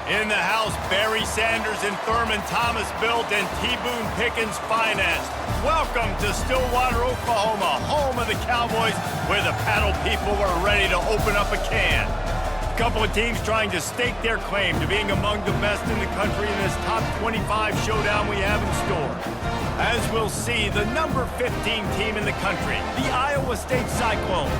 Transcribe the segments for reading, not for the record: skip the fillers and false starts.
In the house, Barry Sanders and Thurman Thomas built and T. Boone Pickens financed. Welcome to Stillwater, Oklahoma, home of the Cowboys, where the paddle people are ready to open up a can. A couple of teams trying to stake their claim to being among the best in the country in this top 25 showdown we have in store. As we'll see, the number 15 team in the country, the Iowa State Cyclones,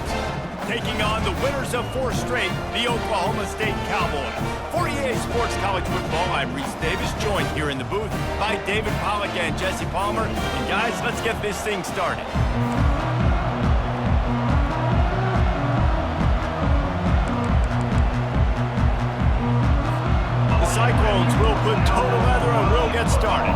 taking on the winners of 4 straight, the Oklahoma State Cowboys. For EA Sports College Football, I'm Reese Davis, joined here in the booth by David Pollack and Jesse Palmer. And guys, let's get this thing started. The Cyclones will put total leather and we'll get started.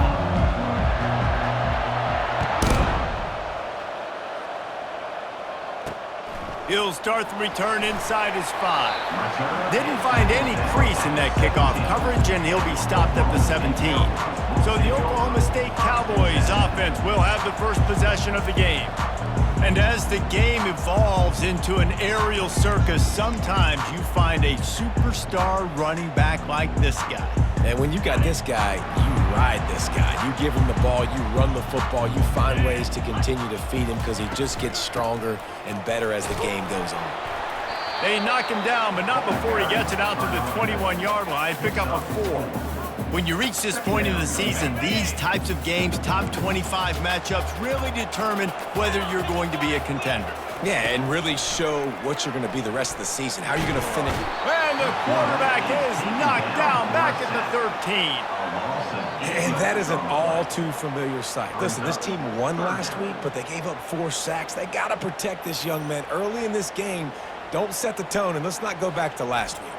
He'll start the return inside his 5. Didn't find any crease in that kickoff coverage, and he'll be stopped at the 17. So the Oklahoma State Cowboys offense will have the first possession of the game. And as the game evolves into an aerial circus, sometimes you find a superstar running back like this guy. And when you got this guy, you ride this guy. You give him the ball, you run the football, you find ways to continue to feed him because he just gets stronger and better as the game goes on. They knock him down, but not before he gets it out to the 21-yard line, pick up a 4. When you reach this point in the season, these types of games, top 25 matchups, really determine whether you're going to be a contender. Yeah, and really show what you're going to be the rest of the season. How are you going to finish? And the quarterback is knocked down back at the 13. And that is an all too familiar sight. Listen, this team won last week, but they gave up 4 sacks. They got to protect this young man early in this game. Don't set the tone, and let's not go back to last week.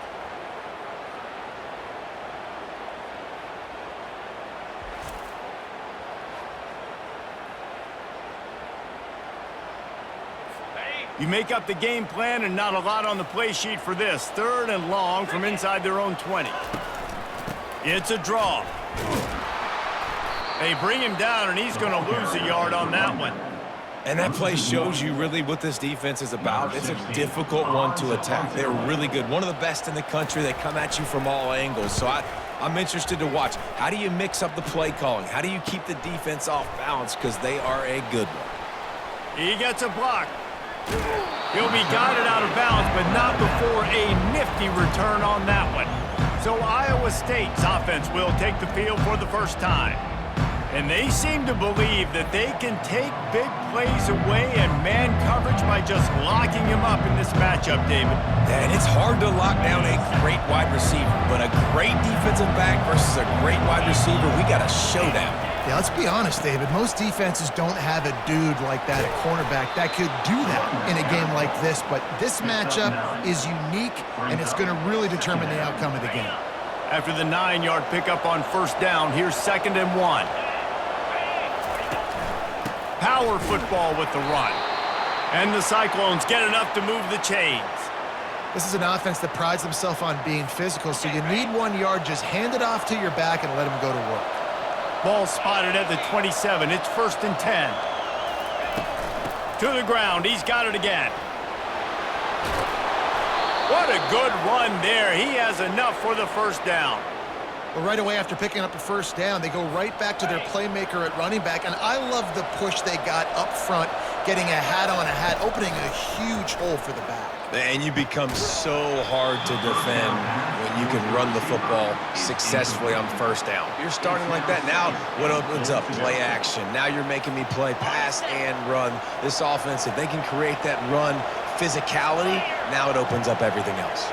You make up the game plan and not a lot on the play sheet for this. 3rd and long from inside their own 20. It's a draw. They bring him down, and he's going to lose a yard on that one. And that play shows you really what this defense is about. It's a difficult one to attack. They're really good. One of the best in the country. They come at you from all angles. So I'm interested to watch. How do you mix up the play calling? How do you keep the defense off balance? Because they are a good one. He gets a block. He'll be guided out of bounds, but not before a nifty return on that one. So Iowa State's offense will take the field for the first time. And they seem to believe that they can take big plays away and man coverage by just locking him up in this matchup, David. And it's hard to lock down a great wide receiver, but a great defensive back versus a great wide receiver, we got a showdown. Yeah, let's be honest, David. Most defenses don't have a dude like that, a cornerback, that could do that in a game like this. But this matchup is unique, and it's going to really determine the outcome of the game. After the 9-yard pickup on 1st down, here's 2nd and 1. Power football with the run. And the Cyclones get enough to move the chains. This is an offense that prides themselves on being physical, so you need 1 yard. Just hand it off to your back and let him go to work. Ball spotted at the 27. It's 1st and 10. To the ground. He's got it again. What a good run there. He has enough for the 1st down. Well, right away after picking up a 1st down, they go right back to their playmaker at running back. And I love the push they got up front, getting a hat on a hat, opening a huge hole for the back. And you become so hard to defend when you can run the football successfully on 1st down. You're starting like that. Now what opens up? Play action. Now you're making me play pass and run. This offense, if they can create that run physicality, now it opens up everything else.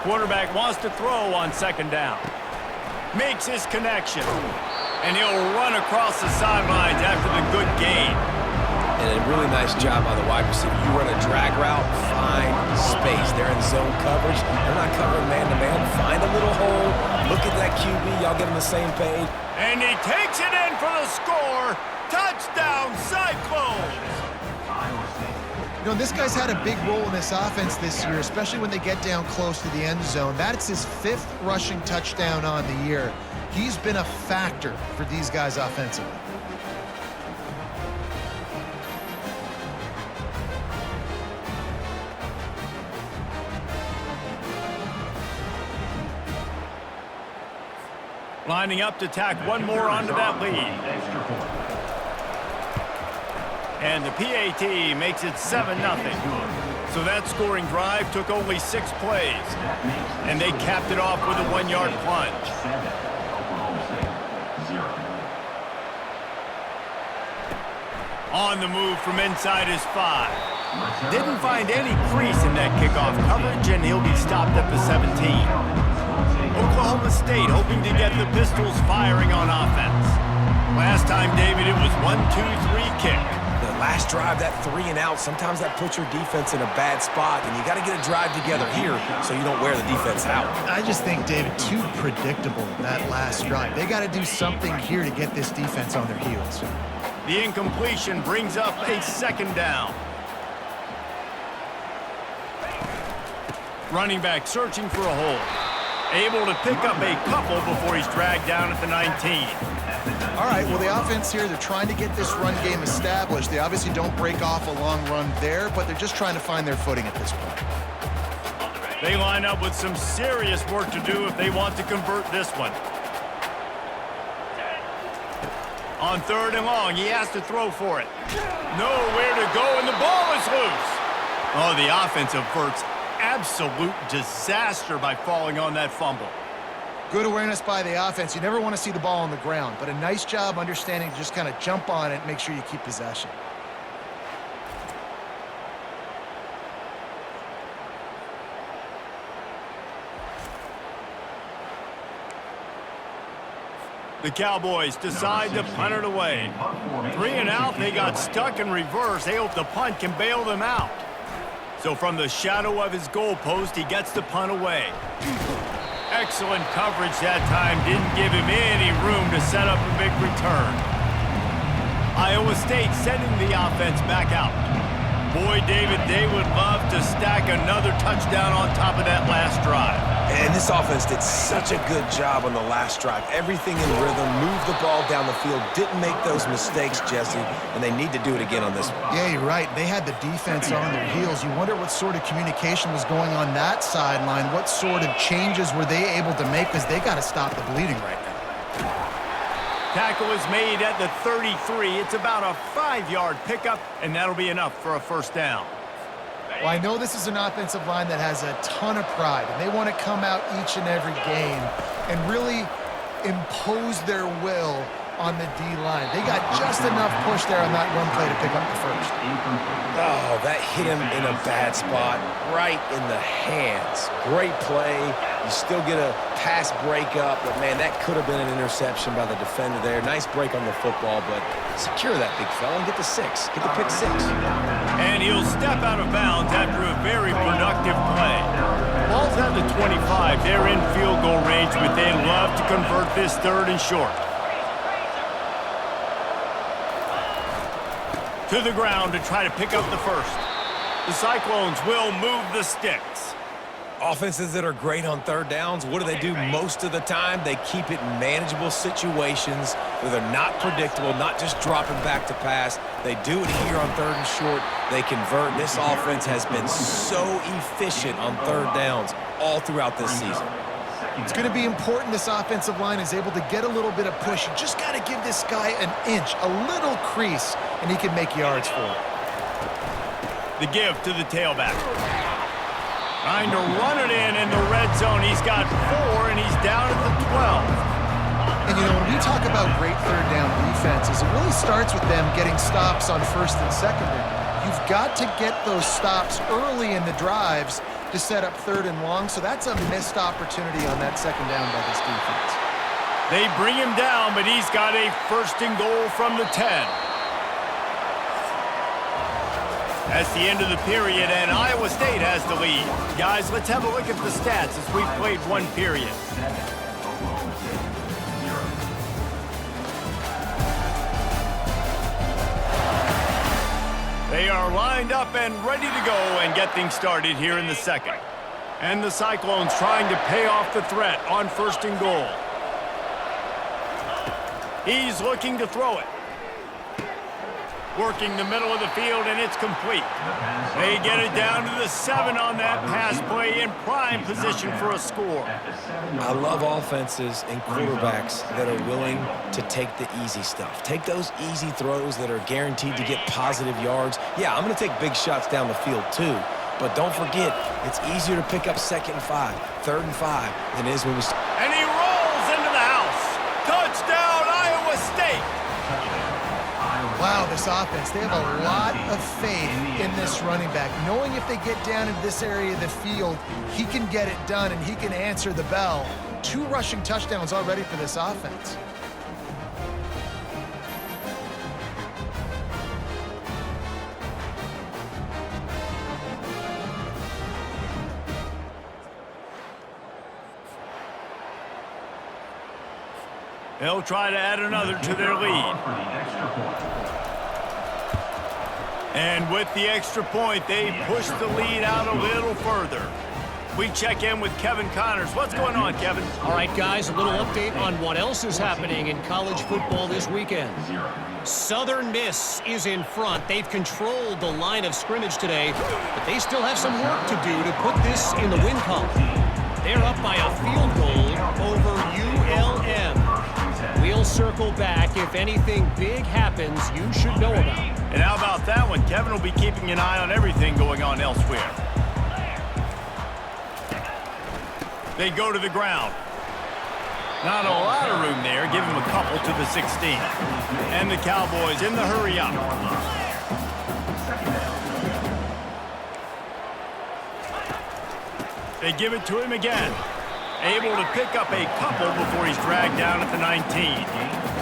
Quarterback wants to throw on 2nd down. Makes his connection. And he'll run across the sidelines after the good gain. And a really nice job by the wide receiver. You run a drag route, find space. They're in zone coverage. They're not covering man-to-man. Find a little hole. Look at that QB. Y'all get on the same page. And he takes it in for the score. Touchdown, Cyclones! You know, this guy's had a big role in this offense this year, especially when they get down close to the end zone. That's his 5th rushing touchdown on the year. He's been a factor for these guys offensively. Lining up to tack one more onto that lead. And the PAT makes it 7-0. So that scoring drive took only 6 plays. And they capped it off with a 1-yard plunge. On the move from inside his 5. Didn't find any crease in that kickoff coverage, and he'll be stopped at the 17. Oklahoma State hoping to get the Pistols firing on offense. Last time, David, it was 1-2-3 kick. The last drive, that 3 and out, sometimes that puts your defense in a bad spot, and you got to get a drive together here so you don't wear the defense out. I just think, David, too predictable, that last drive. They got to do something here to get this defense on their heels. The incompletion brings up a 2nd down. Running back searching for a hole. Able to pick up a couple before he's dragged down at the 19. All right, well, the offense here, they're trying to get this run game established. They obviously don't break off a long run there, but they're just trying to find their footing at this point. They line up with some serious work to do if they want to convert this one. On 3rd and long, he has to throw for it. Nowhere to go, and the ball is loose. Oh, the offense averts absolute disaster by falling on that fumble. Good awareness by the offense. You never want to see the ball on the ground, but a nice job understanding to just kind of jump on it and make sure you keep possession. The Cowboys decide to punt it away. 3 and out, they got stuck in reverse. They hope the punt can bail them out. So from the shadow of his goalpost, he gets the punt away. Excellent coverage that time. Didn't give him any room to set up a big return. Iowa State sending the offense back out. Boy, David, they would love to stack another touchdown on top of that last drive. And this offense did such a good job on the last drive. Everything in rhythm, moved the ball down the field, didn't make those mistakes, Jesse, and they need to do it again on this one. Yeah, you're right. They had the defense on their heels. You wonder what sort of communication was going on that sideline. What sort of changes were they able to make, because they got to stop the bleeding right now. Tackle is made at the 33. It's about a 5-yard pickup, and that'll be enough for a 1st down. Well, I know this is an offensive line that has a ton of pride, and they want to come out each and every game and really impose their will on the D-line. They got just enough push there on that run play to pick up the 1st. Oh, that hit him in a bad spot, right in the hands. Great play. You still get a pass breakup, but, man, that could have been an interception by the defender there. Nice break on the football, but secure that big fella and get the 6. Get the pick 6. And he'll step out of bounds after a very productive play. Ball's at the 25. They're in field goal range, but they'd love to convert this 3rd and short. To the ground to try to pick up the 1st. The Cyclones will move the sticks. Offenses that are great on 3rd downs, what do? Most of the time, they keep it in manageable situations where they're not predictable, not just dropping back to pass. They do it here on 3rd and short. They convert. This offense has been so efficient on 3rd downs all throughout this season. It's going to be important this offensive line is able to get a little bit of push. You just got to give this guy an inch, a little crease, and he can make yards for it. The give to the tailback. Trying to run it in the red zone. He's got 4, and he's down at the 12. And, you know, when we talk about great 3rd down defenses, it really starts with them getting stops on 1st and 2nd down. You've got to get those stops early in the drives to set up 3rd and long, so that's a missed opportunity on that 2nd down by this defense. They bring him down, but he's got a 1st and goal from the 10. That's the end of the period, and Iowa State has the lead. Guys, let's have a look at the stats as we've played 1 period. They are lined up and ready to go and get things started here in the 2nd. And the Cyclones trying to pay off the threat on 1st and goal. He's looking to throw it. Working the middle of the field, and it's complete. They get it down to the 7 on that pass play, in prime position for a score. I love offenses and quarterbacks that are willing to take the easy stuff. Take those easy throws that are guaranteed to get positive yards. Yeah, I'm going to take big shots down the field too, but don't forget, it's easier to pick up 2nd and 5, 3rd and 5 than it is when we... And he rolls into the house. Touchdown, Iowa State. Wow, this offense, they have a lot of faith in this running back, knowing if they get down into this area of the field, he can get it done and he can answer the bell. 2 rushing touchdowns already for this offense. They'll try to add another to their lead. And with the extra point, they push the lead out a little further. We check in with Kevin Connors. What's going on, Kevin? All right, guys, a little update on what else is happening in college football this weekend. Southern Miss is in front. They've controlled the line of scrimmage today, but they still have some work to do to put this in the win column. They're up by a field goal over ULM. We'll circle back. If anything big happens, you should know about it. And how about that one? Kevin will be keeping an eye on everything going on elsewhere. They go to the ground. Not a lot of room there. Give him a couple to the 16. And the Cowboys in the hurry up. They give it to him again. Able to pick up a couple before he's dragged down at the 19.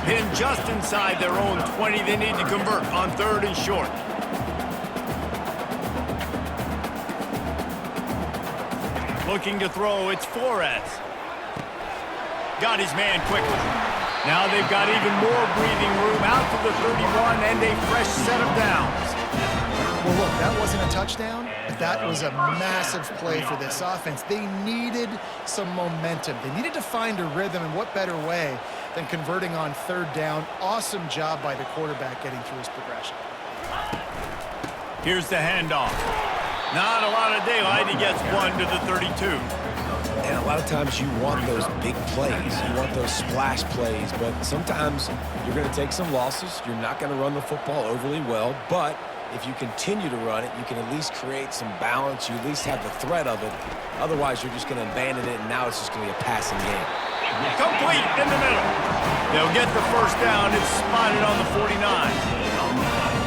Pinned just inside their own 20. They need to convert on 3rd and short. Looking to throw, it's Flores. Got his man quickly. Now they've got even more breathing room out to the 31 and a fresh set of downs. Well, look, that wasn't a touchdown, but that was a massive play for this offense. They needed some momentum. They needed to find a rhythm, and what better way than converting on 3rd down. Awesome job by the quarterback getting through his progression. Here's the handoff. Not a lot of daylight. He gets 1 to the 32. And a lot of times you want those big plays. You want those splash plays, but sometimes you're going to take some losses. You're not going to run the football overly well, but if you continue to run it, you can at least create some balance. You at least have the threat of it. Otherwise, you're just going to abandon it, and now it's just going to be a passing game. Complete in the middle. They'll get the 1st down. It's spotted on the 49.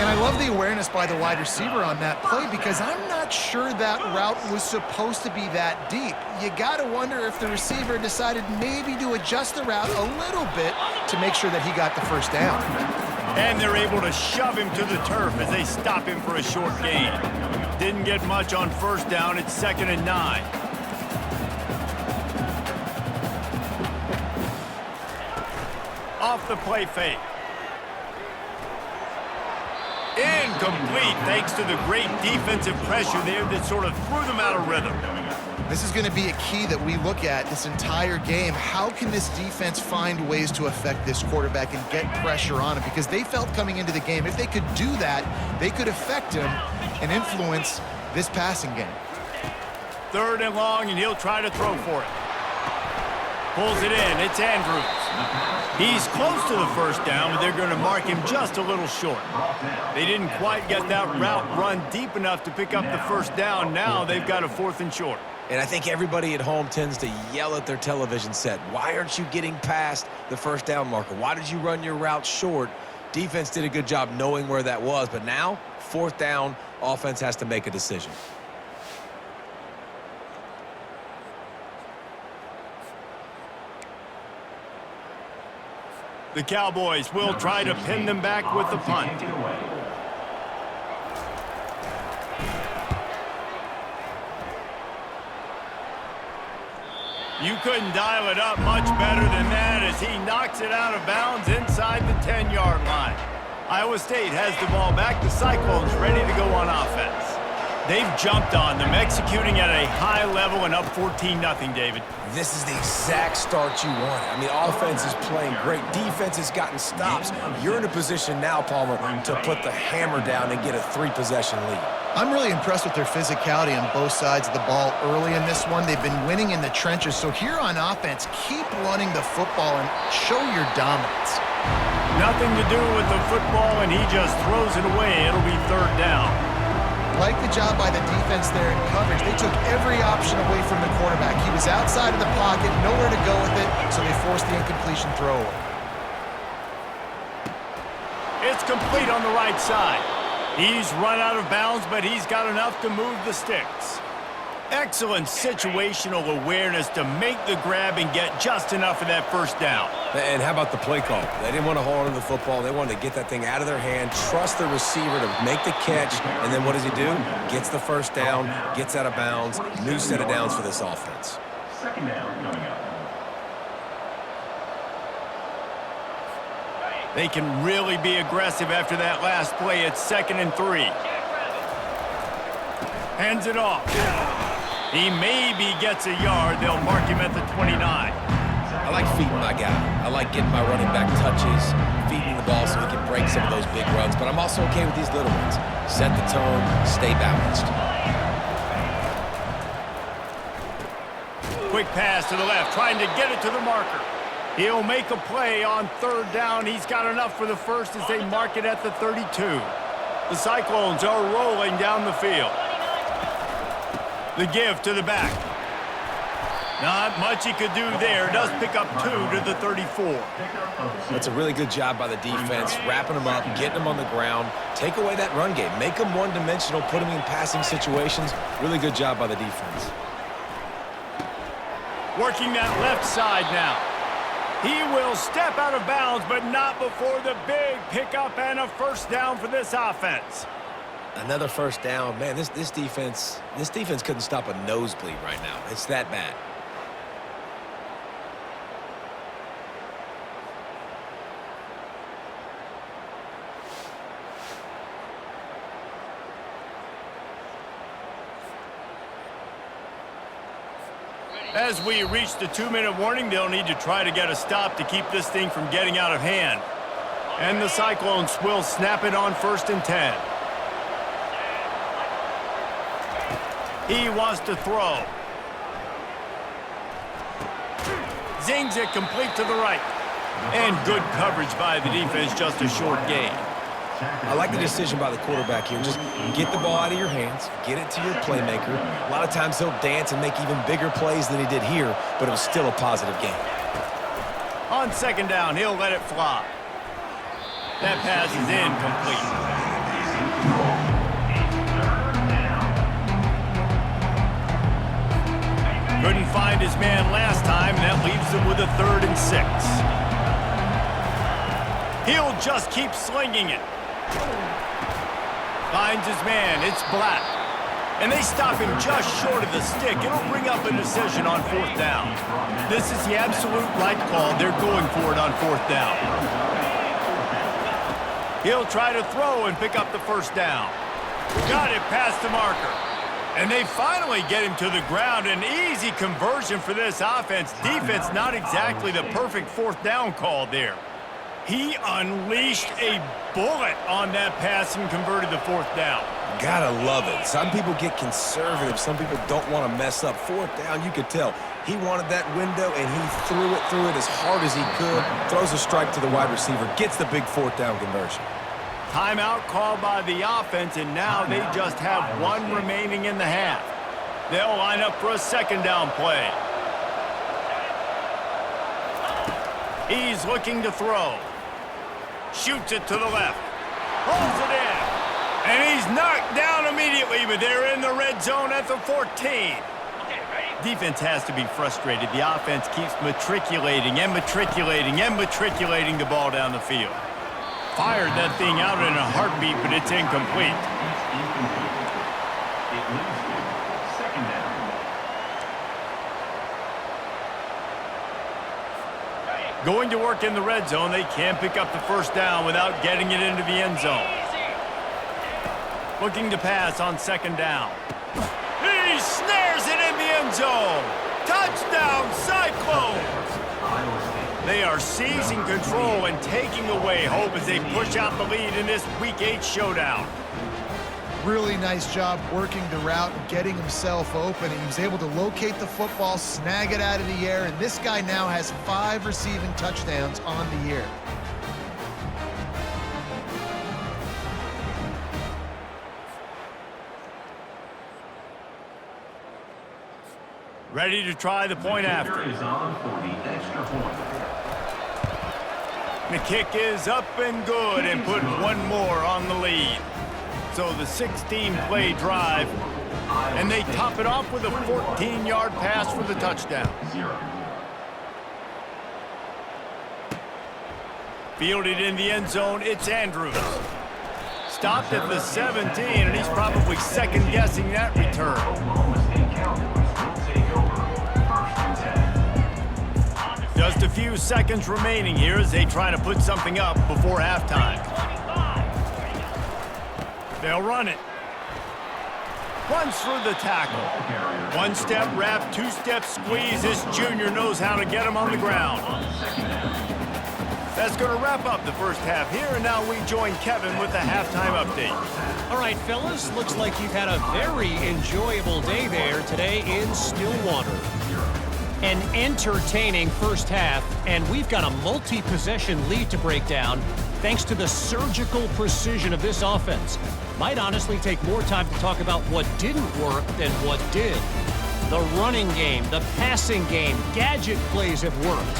And I love the awareness by the wide receiver on that play, because I'm not sure that route was supposed to be that deep. You got to wonder if the receiver decided maybe to adjust the route a little bit to make sure that he got the 1st down. And they're able to shove him to the turf as they stop him for a short gain. Didn't get much on 1st down. It's 2nd and 9. Off the play fake. Incomplete, thanks to the great defensive pressure there that sort of threw them out of rhythm. This is going to be a key that we look at this entire game. How can this defense find ways to affect this quarterback and get pressure on him? Because they felt coming into the game, if they could do that, they could affect him and influence this passing game. 3rd and long, and he'll try to throw for it. Pulls it in. It's Andrews. He's close to the 1st down, but they're going to mark him just a little short. They didn't quite get that route run deep enough to pick up the 1st down. Now they've got a 4th and short. And I think everybody at home tends to yell at their television set. Why aren't you getting past the 1st down marker? Why did you run your route short? Defense did a good job knowing where that was, but now 4th down, offense has to make a decision. The Cowboys will try to pin them back with the punt. You couldn't dial it up much better than that as he knocks it out of bounds inside the 10-yard line. Iowa State has the ball back. The Cyclones ready to go on offense. They've jumped on them, executing at a high level and up 14-0, David. This is the exact start you want. I mean, offense is playing great. Defense has gotten stops. You're in a position now, Palmer, to put the hammer down and get a 3-possession lead. I'm really impressed with their physicality on both sides of the ball early in this one. They've been winning in the trenches. So here on offense, keep running the football and show your dominance. Nothing to do with the football, and he just throws it away. It'll be 3rd down. Like the job by the defense there in coverage. They took every option away from the quarterback. He was outside of the pocket, nowhere to go with it, so they forced the incompletion throw away. It's complete on the right side. He's run out of bounds, but he's got enough to move the sticks. Excellent situational awareness to make the grab and get just enough of that 1st down. And how about the play call? They didn't want to hold on to the football. They wanted to get that thing out of their hand, trust the receiver to make the catch, and then what does he do? Gets the 1st down, gets out of bounds, new set of downs for this offense. 2nd down coming up. They can really be aggressive after that last play. It's 2nd and 3. Hands it off. He maybe gets a yard. They'll mark him at the 29. I like feeding my guy. I like getting my running back touches, feeding the ball so he can break some of those big runs, but I'm also okay with these little ones. Set the tone, stay balanced. Quick pass to the left, trying to get it to the marker. He'll make a play on 3rd down. He's got enough for the 1st as they mark it at the 32. The Cyclones are rolling down the field. The give to the back. Not much he could do there. Does pick up 2 to the 34. That's a really good job by the defense, wrapping them up, getting them on the ground. Take away that run game. Make them one-dimensional, put them in passing situations. Really good job by the defense. Working that left side now. He will step out of bounds, but not before the big pickup and a 1st down for this offense. Another 1st down. Man, this defense couldn't stop a nosebleed right now. It's that bad. As we reach the 2-minute warning, they'll need to try to get a stop to keep this thing from getting out of hand. And the Cyclones will snap it on 1st and 10. He wants to throw. Zings it complete to the right. And good coverage by the defense, just a short gain. I like the decision by the quarterback here. Just get the ball out of your hands, get it to your playmaker. A lot of times he'll dance and make even bigger plays than he did here, but it was still a positive game. On 2nd down, he'll let it fly. That pass is incomplete. Couldn't find his man last time, and that leaves him with a 3rd and 6. He'll just keep slinging it. Finds his man. It's Black. And they stop him just short of the stick. It'll bring up a decision on 4th down. This is the absolute right call. They're going for it on 4th down. He'll try to throw and pick up the 1st down. Got it past the marker. And they finally get him to the ground. An easy conversion for this offense. Defense, not exactly the perfect 4th down call there. He unleashed a bullet on that pass and converted the 4th down. Gotta love it. Some people get conservative. Some people don't want to mess up. 4th down, you could tell. He wanted that window, and he threw it as hard as he could. Throws a strike to the wide receiver. Gets the big 4th down conversion. Timeout called by the offense, and now they just have 1 remaining in the half. They'll line up for a 2nd down play. He's looking to throw. Shoots it to the left. Pulls it in. And he's knocked down immediately, but they're in the red zone at the 14. Defense has to be frustrated. The offense keeps matriculating and matriculating and matriculating the ball down the field. Fired that thing out in a heartbeat, but it's incomplete. Going to work in the red zone. They can't pick up the 1st down without getting it into the end zone. Looking to pass on second down. He snares it in the end zone. Touchdown, Cyclones! They are seizing control and taking away hope as they push out the lead in this Week 8 showdown. Really nice job working the route and getting himself open. He was able to locate the football, snag it out of the air, and this guy now has 5 receiving touchdowns on the year. Ready to try the point after. Is on for the extra point. The kick is up and good and put one more on the lead. So the 16-play drive, and they top it off with a 14-yard pass for the touchdown. 0. Fielded in the end zone, it's Andrews. Stopped at the 17, and he's probably second-guessing that return. Oklahoma State Cowboys will take over 1st and 10. Just a few seconds remaining here as they try to put something up before halftime. They'll run it. Runs through the tackle. One-step wrap, two-step squeeze. This junior knows how to get him on the ground. That's going to wrap up the first half here, and now we join Kevin with the halftime update. All right, fellas, looks like you've had a very enjoyable day there today in Stillwater. An entertaining first half, and we've got a multi-possession lead to break down thanks to the surgical precision of this offense. Might honestly take more time to talk about what didn't work than what did. The running game, the passing game, gadget plays have worked.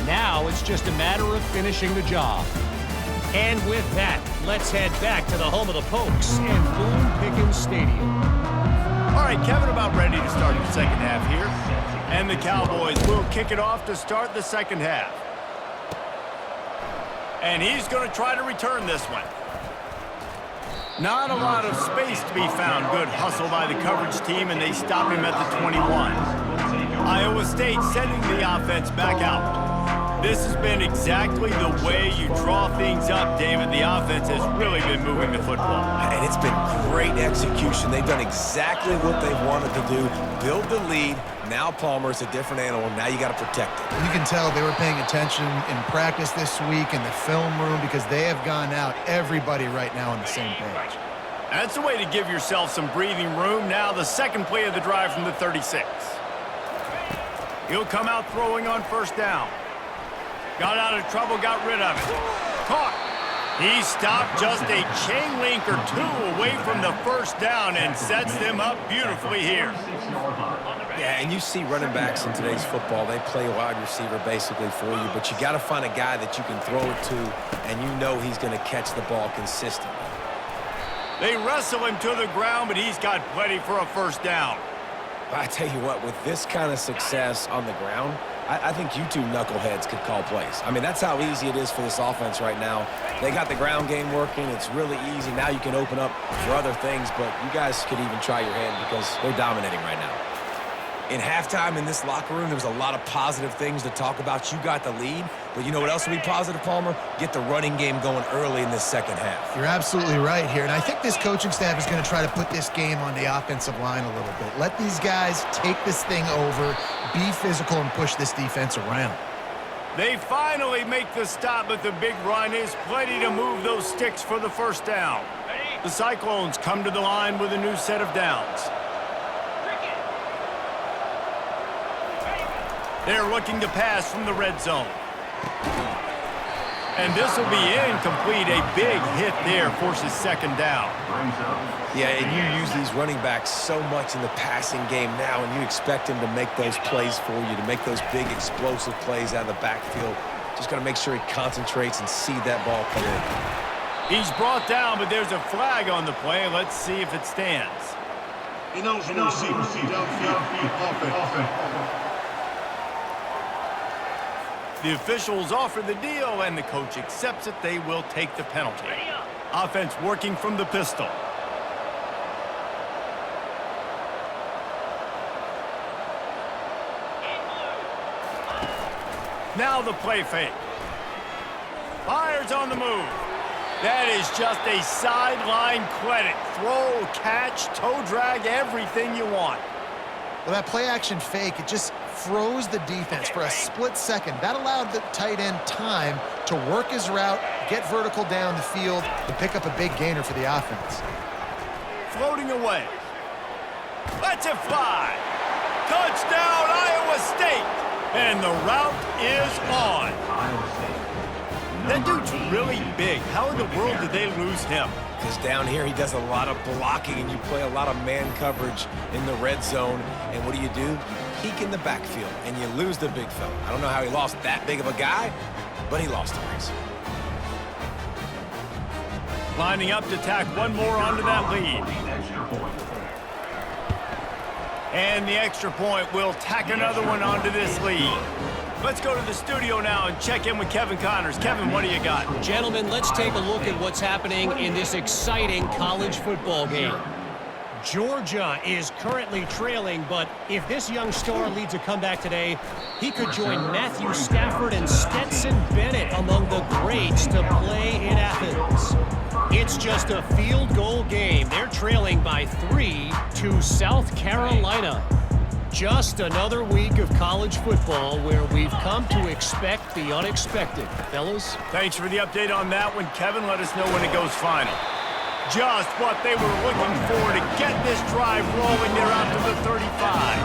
Now it's just a matter of finishing the job. And with that, let's head back to the home of the Pokes and Boone Pickens Stadium. All right, Kevin, about ready to start the second half here. And the Cowboys will kick it off to start the second half. And he's going to try to return this one. Not a lot of space to be found. Good hustle by the coverage team, and they stop him at the 21. Iowa State sending the offense back out. This has been exactly the way you draw things up, David. The offense has really been moving the football. And it's been great execution. They've done exactly what they've wanted to do. Build the lead. Now Palmer's a different animal. Now you got to protect it. You can tell they were paying attention in practice this week in the film room because they have gone out, everybody right now on the same page. That's the way to give yourself some breathing room. Now the second play of the drive from the 36. He'll come out throwing on first down. Got out of trouble, got rid of it. Caught. He stopped just a chain link or two away from the first down and sets them up beautifully here. Yeah, and you see running backs in today's football, they play wide receiver basically for you, but you got to find a guy that you can throw it to, and you know he's going to catch the ball consistently. They wrestle him to the ground, but he's got plenty for a first down. I tell you what, with this kind of success on the ground, I think you two knuckleheads could call plays. I mean, that's how easy it is for this offense right now. They got the ground game working. It's really easy. Now you can open up for other things, but you guys could even try your hand because they're dominating right now. In halftime in this locker room, there was a lot of positive things to talk about. You got the lead, but you know what else will be positive, Palmer? Get the running game going early in this second half. You're absolutely right here, and I think this coaching staff is going to try to put this game on the offensive line a little bit. Let these guys take this thing over, be physical, and push this defense around. They finally make the stop, but the big run is plenty to move those sticks for the first down. The Cyclones come to the line with a new set of downs. They're looking to pass from the red zone. And this will be incomplete. A big hit there forces second down. Yeah, and you use these running backs so much in the passing game now, and you expect him to make those plays for you, to make those big explosive plays out of the backfield. Just got to make sure he concentrates and see that ball come in. He's brought down, but there's a flag on the play. Let's see if it stands. The officials offer the deal, and the coach accepts it. They will take the penalty. Offense working from the pistol. Now the play fake. Fires on the move. That is just a sideline credit. Throw, catch, toe drag, everything you want. Well, that play-action fake, it just froze the defense for a split second. That allowed the tight end time to work his route, get vertical down the field, and pick up a big gainer for the offense. Floating away. Lets it fly. Touchdown, Iowa State. And the route is on. That dude's really big. How in the world did they lose him? Because down here he does a lot of blocking and you play a lot of man coverage in the red zone. And what do? You peek in the backfield and you lose the big fella. I don't know how he lost that big of a guy, but he lost the race. Lining up to tack one more onto that lead. And the extra point will tack another one onto this lead. Let's go to the studio now and check in with Kevin Connors. Kevin, what do you got? Gentlemen, let's take a look at what's happening in this exciting college football game. Georgia is currently trailing, but if this young star leads a comeback today, he could join Matthew Stafford and Stetson Bennett among the greats to play in Athens. It's just a field goal game. They're trailing by 3 to South Carolina. Just another week of college football where we've come to expect the unexpected. Fellas? Thanks for the update on that one, Kevin. Let us know when it goes final. Just what they were looking for to get this drive rolling. They're out to the 35.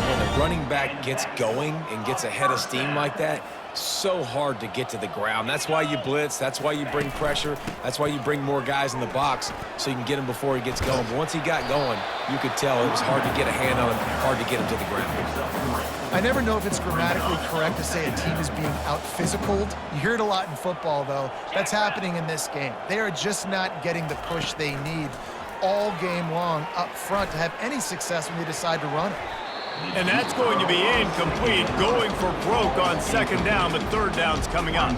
When the running back gets going and gets ahead of steam like that, so hard to get to the ground. That's why you blitz. That's why you bring pressure. That's why you bring more guys in the box so you can get him before he gets going. But once he got going, you could tell it was hard to get a hand on him, hard to get him to the ground. I never know if it's grammatically correct to say a team is being out-physicaled. You hear it a lot in football, though. That's happening in this game. They are just not getting the push they need all game long up front to have any success when they decide to run it. And that's going to be incomplete, going for broke on second down, but third down's coming up.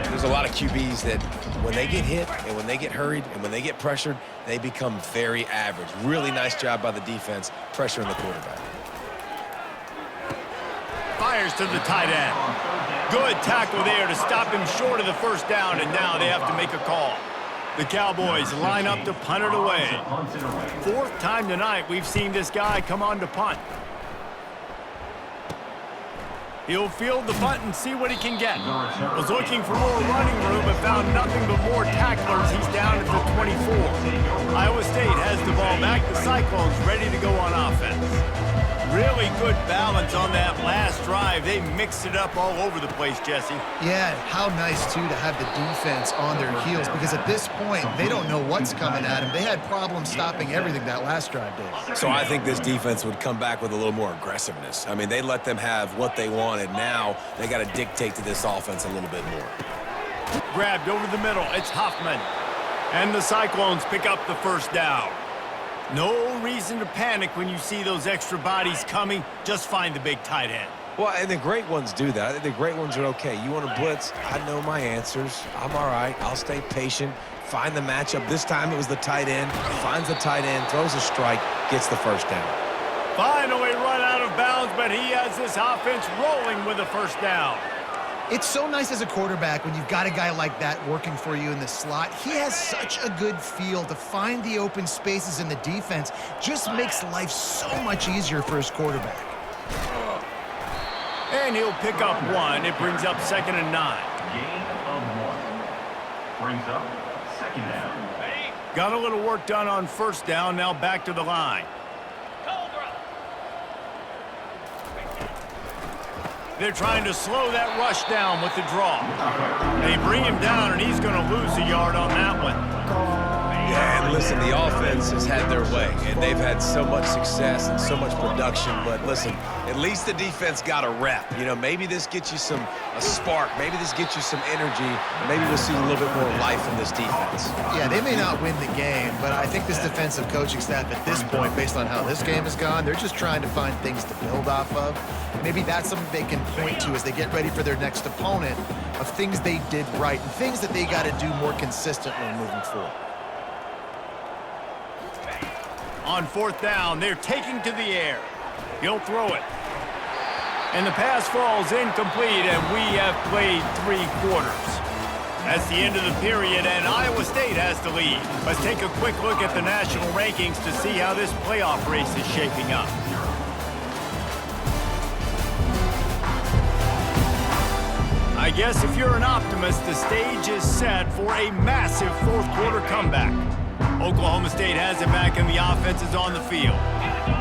There's a lot of QBs that when they get hit and when they get hurried and when they get pressured, they become very average. Really nice job by the defense, pressuring the quarterback. Fires to the tight end. Good tackle there to stop him short of the first down, and now they have to make a call. The Cowboys line up to punt it away. Fourth time tonight we've seen this guy come on to punt. He'll field the punt and see what he can get. Was looking for more running room but found nothing but more tacklers. He's down at the 24. Iowa State has the ball back. The Cyclones ready to go on offense. Really good balance on that last drive. They mixed it up all over the place, Jesse. Yeah, how nice, too, to have the defense on their heels, because at this point, they don't know what's coming at them. They had problems stopping everything that last drive did. So I think this defense would come back with a little more aggressiveness. I mean, they let them have what they wanted. Now they got to dictate to this offense a little bit more. Grabbed over the middle. It's Huffman. And the Cyclones pick up the first down. No reason to panic when you see those extra bodies coming. Just find the big tight end. Well, and the great ones do that. I think the great ones are okay. You want to blitz? I know my answers. I'm all right. I'll stay patient. Find the matchup. This time it was the tight end. Finds the tight end, throws a strike, gets the first down. Finally run out of bounds, but he has this offense rolling with a first down. It's so nice as a quarterback when you've got a guy like that working for you in the slot. He has such a good feel to find the open spaces in the defense. Just makes life so much easier for his quarterback. And he'll pick up one. It brings up 2nd and 9. Gain of 1. Brings up 2nd down. Got a little work done on first down. Now back to the line. They're trying to slow that rush down with the draw. They bring him down, and he's going to lose a yard on that one. Yeah, and listen, the offense has had their way, and they've had so much success and so much production. But listen, at least the defense got a rep. You know, maybe this gets you a spark. Maybe this gets you some energy. Maybe we'll see a little bit more life from this defense. Yeah, they may not win the game, but I think this defensive coaching staff at this point, based on how this game has gone, they're just trying to find things to build off of. Maybe that's something they can point to as they get ready for their next opponent, of things they did right and things that they got to do more consistently moving forward. On 4th down, they're taking to the air. He'll throw it. And the pass falls incomplete, and we have played 3 quarters. That's the end of the period, and Iowa State has the lead. Let's take a quick look at the national rankings to see how this playoff race is shaping up. I guess if you're an optimist, the stage is set for a massive fourth-quarter comeback. Oklahoma State has it back, and the offense is on the field.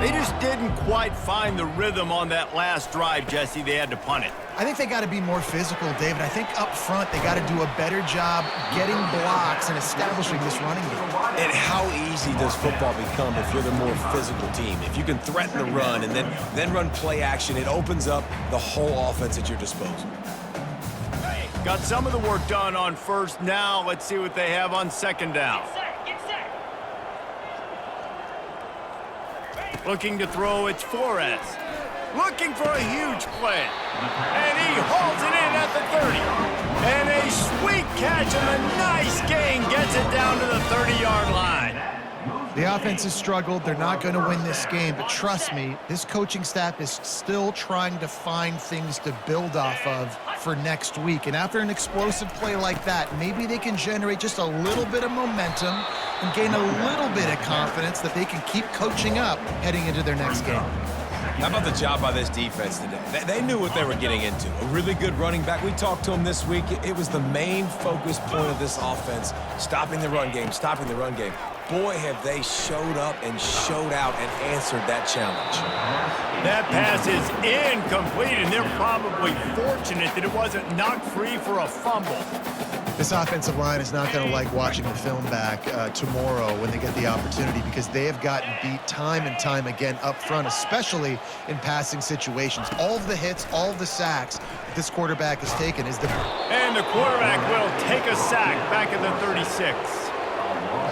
They just didn't quite find the rhythm on that last drive, Jesse. They had to punt it. I think they got to be more physical, David. I think up front they got to do a better job getting blocks and establishing this running game. And how easy does football become if you're the more physical team? If you can threaten the run and then run play action, it opens up the whole offense at your disposal. Got some of the work done on first. Now let's see what they have on second down. Looking to throw, it's Flores. Looking for a huge play. And he hauls it in at the 30. And a sweet catch and a nice gain gets it down to the 30-yard line. The offense has struggled. They're not going to win this game, but trust me, this coaching staff is still trying to find things to build off of for next week. And after an explosive play like that, maybe they can generate just a little bit of momentum and gain a little bit of confidence that they can keep coaching up heading into their next game. How about the job by this defense today? They knew what they were getting into. A really good running back. We talked to him this week. It was the main focus point of this offense, stopping the run game, stopping the run game. Boy, have they showed up and showed out and answered that challenge. That pass is incomplete, and they're probably fortunate that it wasn't knocked free for a fumble. This offensive line is not going to like watching the film back tomorrow when they get the opportunity, because they have gotten beat time and time again up front, especially in passing situations. All of the hits, all of the sacks that this quarterback has taken is the... And the quarterback will take a sack back at the 36.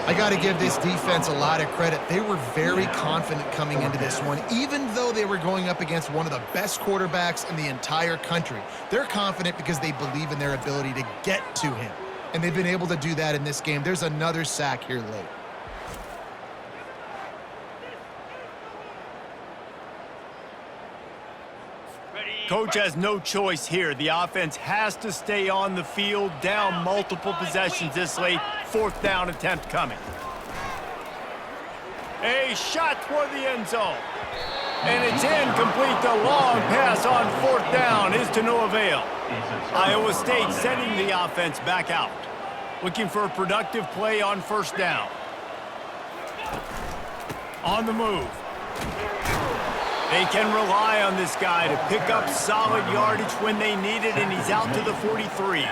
I got to give this defense a lot of credit. They were very confident coming into this one, even though they were going up against one of the best quarterbacks in the entire country. They're confident because they believe in their ability to get to him, and they've been able to do that in this game. There's another sack here late. Coach has no choice here. The offense has to stay on the field, down multiple possessions this late. Fourth down attempt coming. A shot toward the end zone. And it's incomplete. The long pass on fourth down is to no avail. Iowa State sending the offense back out. Looking for a productive play on first down. On the move. They can rely on this guy to pick up solid yardage when they need it, and he's out to the 43.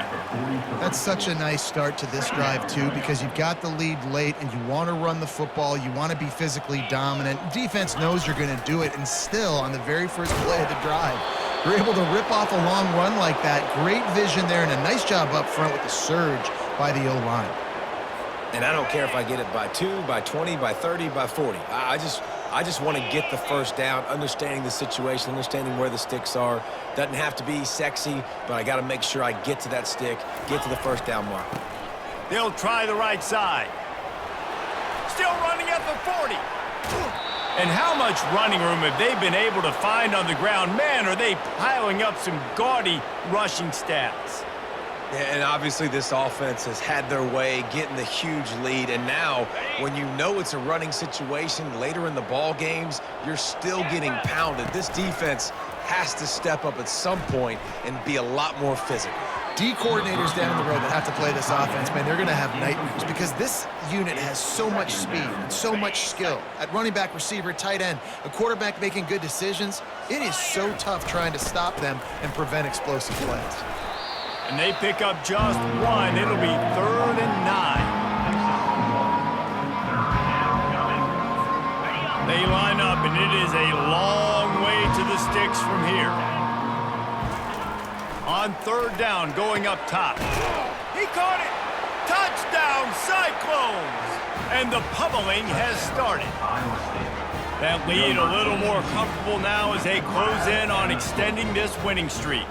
That's such a nice start to this drive, too, because you've got the lead late and you want to run the football. You want to be physically dominant. Defense knows you're going to do it, and still, on the very first play of the drive, you're able to rip off a long run like that. Great vision there, and a nice job up front with the surge by the O-line. And I don't care if I get it by 2, by 20, by 30, by 40. I just want to get the first down, understanding the situation, understanding where the sticks are. Doesn't have to be sexy, but I got to make sure I get to that stick, get to the first down mark. They'll try the right side. Still running at the 40. And how much running room have they been able to find on the ground? Man, are they piling up some gaudy rushing stats. And obviously this offense has had their way, getting the huge lead. And now, when you know it's a running situation later in the ball games, you're still getting pounded. This defense has to step up at some point and be a lot more physical. D coordinators down the road that have to play this offense, man, they're going to have nightmares because this unit has so much speed and so much skill. At running back, receiver, tight end, a quarterback making good decisions, it is so tough trying to stop them and prevent explosive plays. And they pick up just one. It'll be 3rd and 9. They line up, and it is a long way to the sticks from here. On 3rd down, going up top. He caught it. Touchdown, Cyclones. And the pummeling has started. That lead a little more comfortable now as they close in on extending this winning streak.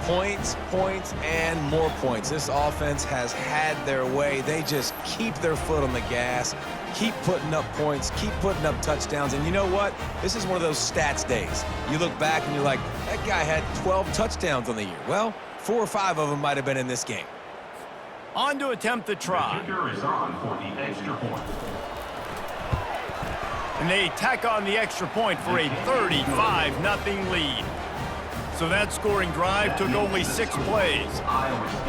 Points, points, and more points. This offense has had their way. They just keep their foot on the gas, keep putting up points, keep putting up touchdowns. And you know what? This is one of those stats days. You look back and you're like, that guy had 12 touchdowns on the year. Well, 4 or 5 of them might have been in this game. On to attempt the try. The kicker is on for the extra point. And they tack on the extra point for a 35-0 lead. So that scoring drive took only 6 plays.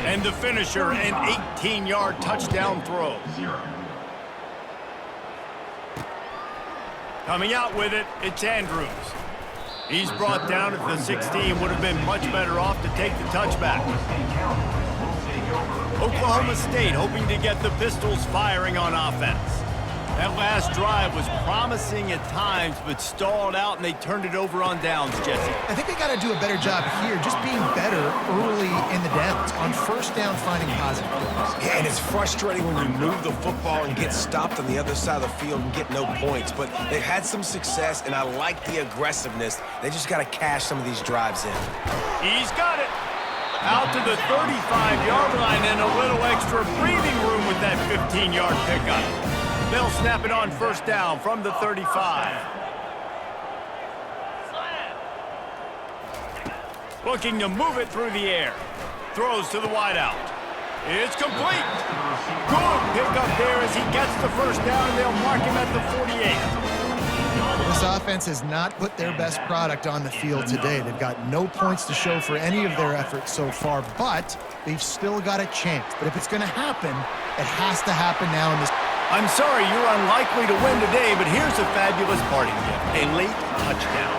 And the finisher, an 18-yard touchdown throw. Coming out with it, it's Andrews. He's brought down at the 16, would have been much better off to take the touchback. Oklahoma State hoping to get the Pistols firing on offense. That last drive was promising at times, but stalled out, and they turned it over on downs, Jesse. I think they got to do a better job here, just being better early in the downs, on first down finding positive plays. Yeah, and it's frustrating when you move the football and get stopped on the other side of the field and get no points. But they've had some success, and I like the aggressiveness. They just got to cash some of these drives in. He's got it. Out to the 35-yard line, and a little extra breathing room with that 15-yard pickup. They'll snap it on first down from the 35. Looking to move it through the air. Throws to the wideout. It's complete. Good pickup there as he gets the first down, and they'll mark him at the 48. This offense has not put their best product on the field today. They've got no points to show for any of their efforts so far, but they've still got a chance. But if it's going to happen, it has to happen now in this. I'm sorry you're unlikely to win today, but here's a fabulous parting gift. A late touchdown.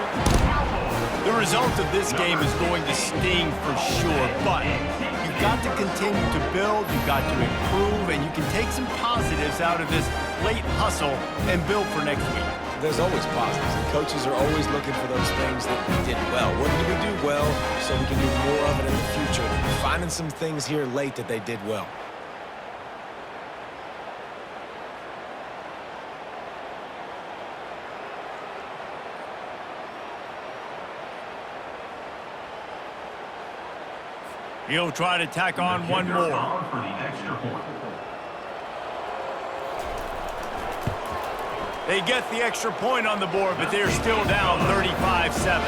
The result of this game is going to sting for sure, but you've got to continue to build, you've got to improve, and you can take some positives out of this late hustle and build for next week. There's always positives. The coaches are always looking for those things that we did well. What did we do well so we can do more of it in the future? Finding some things here late that they did well. He'll try to tack on one more. For the extra point. They get the extra point on the board, but they're still down 35-7.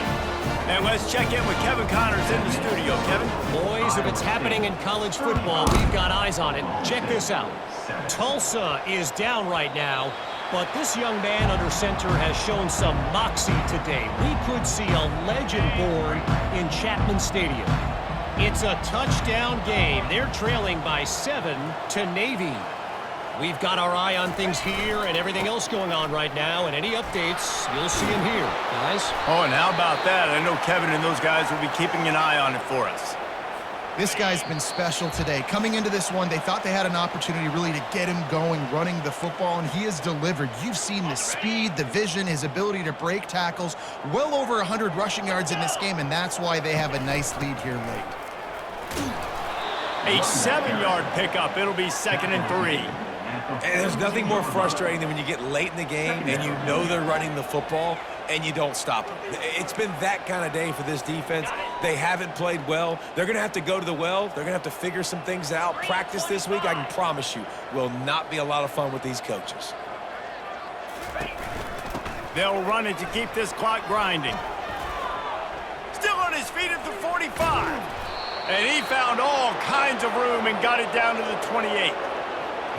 And let's check in with Kevin Connors in the studio. Kevin? Boys, if it's happening in college football, we've got eyes on it. Check this out. Tulsa is down right now, but this young man under center has shown some moxie today. We could see a legend born in Chapman Stadium. It's a touchdown game. They're trailing by 7 to Navy. We've got our eye on things here and everything else going on right now, and any updates, you'll see them here, guys. Oh, and how about that? I know Kevin and those guys will be keeping an eye on it for us. This guy's been special today. Coming into this one, they thought they had an opportunity really to get him going, running the football, and he has delivered. You've seen the speed, the vision, his ability to break tackles. Well over 100 rushing yards in this game, and that's why they have a nice lead here late. A 7-yard pickup. It'll be 2nd and 3. And there's nothing more frustrating than when you get late in the game and you know they're running the football and you don't stop them. It's been that kind of day for this defense. They haven't played well. They're going to have to go to the well. They're going to have to figure some things out. Practice this week, I can promise you, will not be a lot of fun with these coaches. They'll run it to keep this clock grinding. Still on his feet at the 45. And he found all kinds of room and got it down to the 28.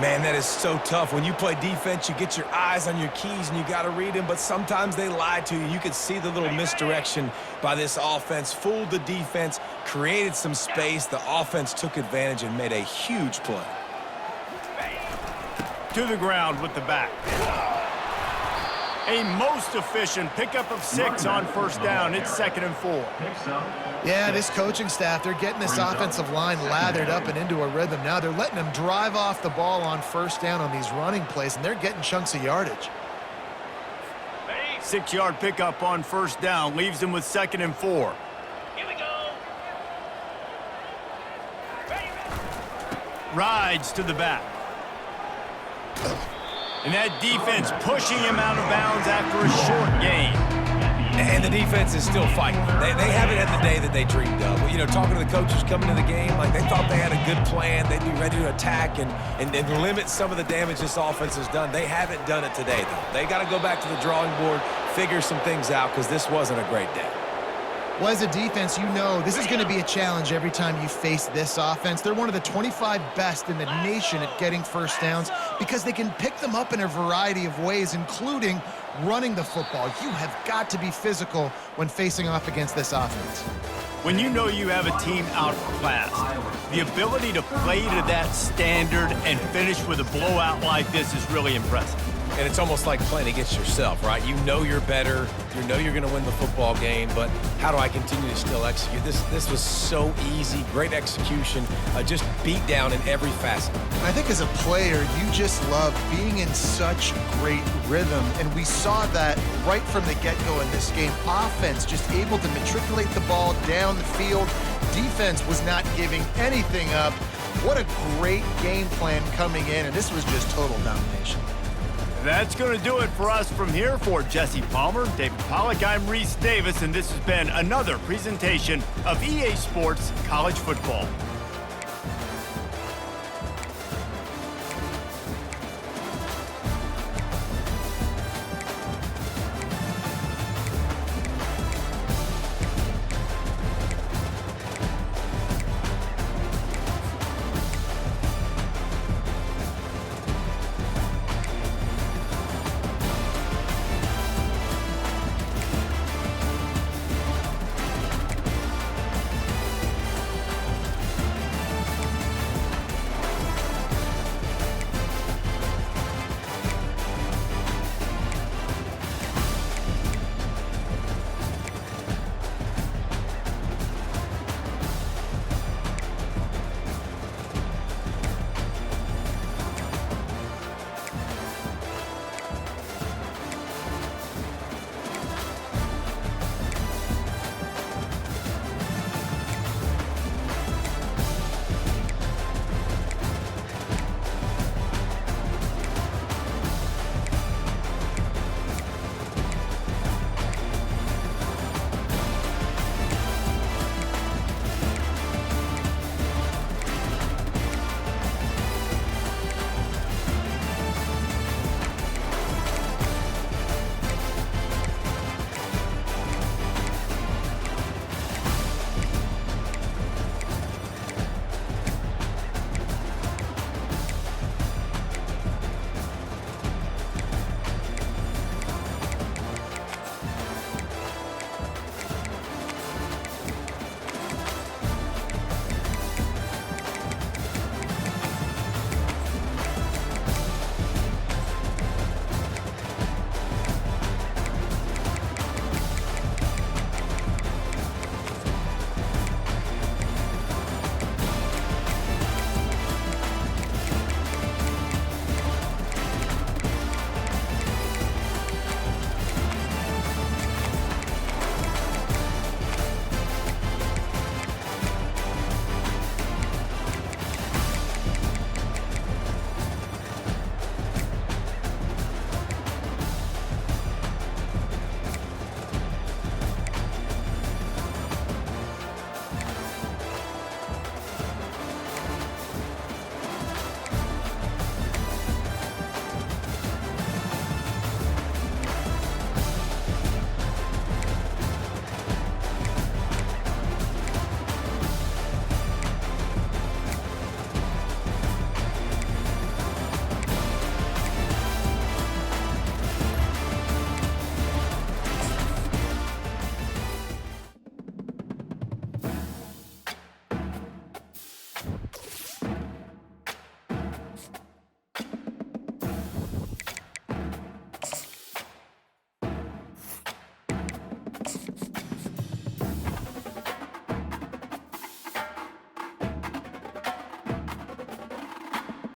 Man, that is so tough. When you play defense, you get your eyes on your keys and you got to read them, but sometimes they lie to you. You could see the little misdirection by this offense, fooled the defense, created some space. The offense took advantage and made a huge play. To the ground with the back. A most efficient pickup of 6 on first down. It's 2nd and 4. Yeah, this coaching staff, they're getting this offensive line lathered up and into a rhythm. Now they're letting them drive off the ball on first down on these running plays, and they're getting chunks of yardage. 6-yard pickup on first down leaves them with 2nd and 4. Here we go. Rides to the back. And that defense pushing him out of bounds after a short gain. And the defense is still fighting. They haven't had the day that they dreamed of. You know, talking to the coaches coming to the game, like they thought they had a good plan. They'd be ready to attack and limit some of the damage this offense has done. They haven't done it today, though. They got to go back to the drawing board, figure some things out, because this wasn't a great day. Well, as a defense, you know this is going to be a challenge every time you face this offense. They're one of the 25 best in the nation at getting first downs because they can pick them up in a variety of ways, including running the football. You have got to be physical when facing off against this offense. When you know you have a team outclassed, the ability to play to that standard and finish with a blowout like this is really impressive. And it's almost like playing against yourself, right? You know you're better. You know you're going to win the football game, but how do I continue to still execute? This was so easy, great execution, just beat down in every facet. I think as a player, you just love being in such great rhythm, and we saw that right from the get-go in this game. Offense just able to matriculate the ball down the field. Defense was not giving anything up. What a great game plan coming in, and this was just total domination. That's going to do it for us from here. For Jesse Palmer, David Pollack, I'm Reese Davis, and this has been another presentation of EA Sports College Football.